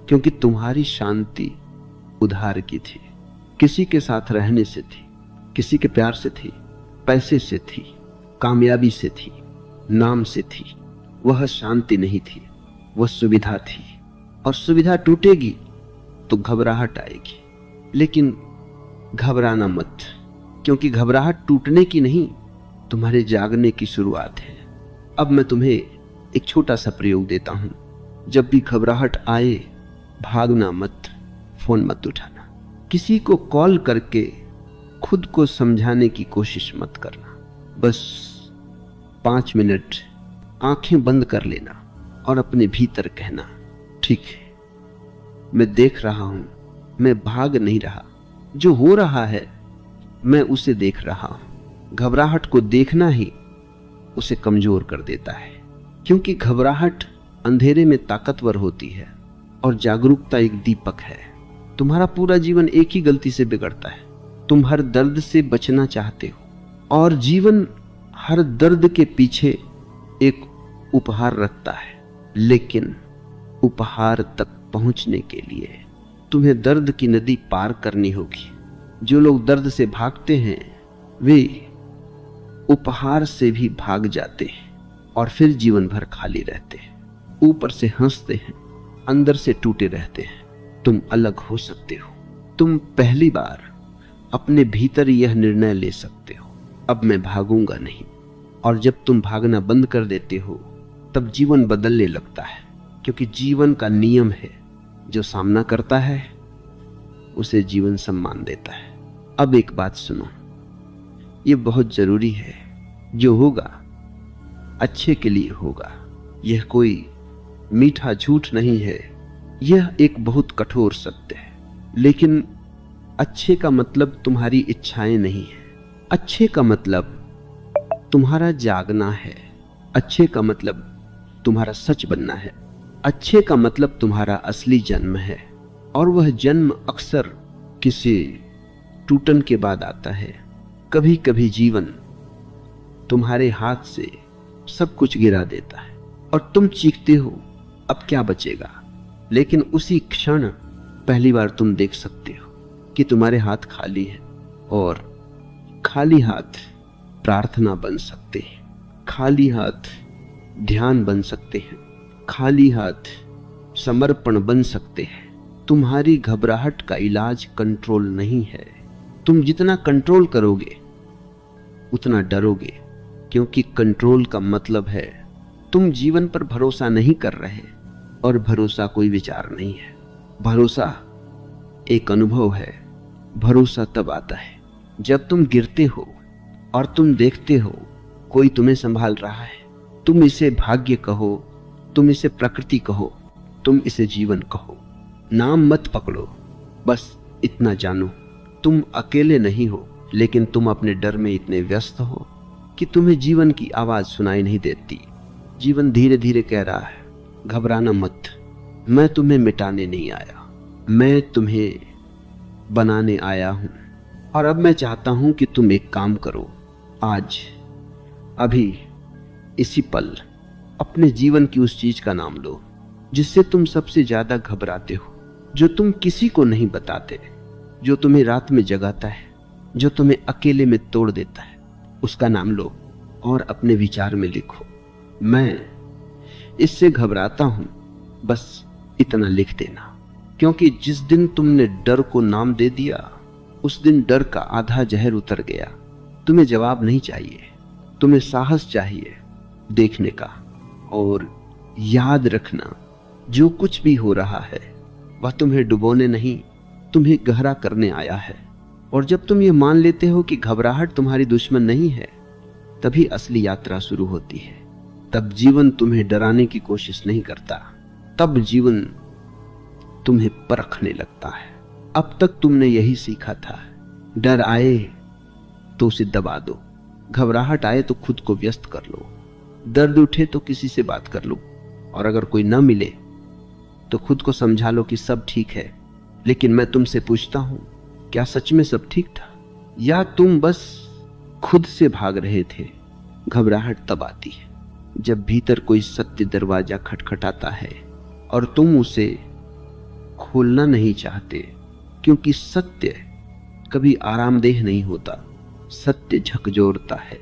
क्योंकि तुम्हारी शांति उधार की थी, किसी के साथ रहने से थी, किसी के प्यार से थी, पैसे से थी, कामयाबी से थी, नाम से थी। वह शांति नहीं थी, वह सुविधा थी। और सुविधा टूटेगी तो घबराहट आएगी, लेकिन घबराना मत, क्योंकि घबराहट टूटने की नहीं, तुम्हारे जागने की शुरुआत है। अब मैं तुम्हें एक छोटा सा प्रयोग देता हूं। जब भी घबराहट आए, भागना मत, फोन मत उठाना, किसी को कॉल करके खुद को समझाने की कोशिश मत करना। बस 5 मिनट आंखें बंद कर लेना और अपने भीतर कहना, ठीक है, मैं देख रहा हूं, मैं भाग नहीं रहा, जो हो रहा है मैं उसे देख रहा हूं। घबराहट को देखना ही उसे कमजोर कर देता है, क्योंकि घबराहट अंधेरे में ताकतवर होती है और जागरूकता एक दीपक है। तुम्हारा पूरा जीवन एक ही गलती से बिगड़ता है, तुम हर दर्द से बचना चाहते हो और जीवन हर दर्द के पीछे एक उपहार रखता है, लेकिन उपहार तक पहुंचने के लिए तुम्हें दर्द की नदी पार करनी होगी। जो लोग दर्द से भागते हैं वे उपहार से भी भाग जाते हैं और फिर जीवन भर खाली रहते हैं, ऊपर से हंसते हैं, अंदर से टूटे रहते हैं। तुम अलग हो सकते हो। तुम पहली बार अपने भीतर यह निर्णय ले सकते हो, अब मैं भागूंगा नहीं। और जब तुम भागना बंद कर देते हो तब जीवन बदलने लगता है, क्योंकि जीवन का नियम है, जो सामना करता है उसे जीवन सम्मान देता है। अब एक बात सुनो, ये बहुत जरूरी है। जो होगा अच्छे के लिए होगा, यह कोई मीठा झूठ नहीं है, यह एक बहुत कठोर सत्य है। लेकिन अच्छे का मतलब तुम्हारी इच्छाएं नहीं है, अच्छे का मतलब तुम्हारा जागना है, अच्छे का मतलब तुम्हारा सच बनना है, अच्छे का मतलब तुम्हारा असली जन्म है। और वह जन्म अक्सर किसी टूटन के बाद आता है। कभी कभी जीवन तुम्हारे हाथ से सब कुछ गिरा देता है और तुम चीखते हो, अब क्या बचेगा। लेकिन उसी क्षण पहली बार तुम देख सकते हो कि तुम्हारे हाथ खाली है, और खाली हाथ प्रार्थना बन सकते हैं, खाली हाथ ध्यान बन सकते हैं, खाली हाथ समर्पण बन सकते हैं। तुम्हारी घबराहट का इलाज कंट्रोल नहीं है। तुम जितना कंट्रोल करोगे उतना डरोगे, क्योंकि कंट्रोल का मतलब है तुम जीवन पर भरोसा नहीं कर रहे, और भरोसा कोई विचार नहीं है। भरोसा एक अनुभव है। भरोसा तब आता है जब तुम गिरते हो और तुम देखते हो कोई तुम्हें संभाल रहा है। तुम इसे भाग्य कहो, तुम इसे प्रकृति कहो, तुम इसे जीवन कहो, नाम मत पकड़ो, बस इतना जानो तुम अकेले नहीं हो। लेकिन तुम अपने डर में इतने व्यस्त हो कि तुम्हें जीवन की आवाज सुनाई नहीं देती। जीवन धीरे धीरे कह रहा है, घबराना मत, मैं तुम्हें मिटाने नहीं आया, मैं तुम्हें बनाने आया हूं। और अब मैं चाहता हूं कि तुम एक काम करो, आज अभी इसी पल अपने जीवन की उस चीज का नाम लो जिससे तुम सबसे ज्यादा घबराते हो, जो तुम किसी को नहीं बताते, जो तुम्हें रात में जगाता है, जो तुम्हें अकेले में तोड़ देता है। उसका नाम लो और अपने विचार में लिखो, मैं इससे घबराता हूं, बस इतना लिख देना। क्योंकि जिस दिन तुमने डर को नाम दे दिया, उस दिन डर का आधा जहर उतर गया। तुम्हें जवाब नहीं चाहिए, तुम्हें साहस चाहिए देखने का। और याद रखना, जो कुछ भी हो रहा है वह तुम्हें डुबोने नहीं, तुम्हें गहरा करने आया है। और जब तुम ये मान लेते हो कि घबराहट तुम्हारी दुश्मन नहीं है, तभी असली यात्रा शुरू होती है। तब जीवन तुम्हें डराने की कोशिश नहीं करता, तब जीवन तुम्हें परखने लगता है। अब तक तुमने यही सीखा था, डर आए तो उसे दबा दो, घबराहट आए तो खुद को व्यस्त कर लो, दर्द उठे तो किसी से बात कर लो, और अगर कोई न मिले तो खुद को समझा लो कि सब ठीक है। लेकिन मैं तुमसे पूछता हूं, क्या सच में सब ठीक था, या तुम बस खुद से भाग रहे थे? घबराहट तब आती है जब भीतर कोई सत्य दरवाजा खटखटाता है और तुम उसे खोलना नहीं चाहते, क्योंकि सत्य कभी आरामदेह नहीं होता, सत्य झकझोरता है।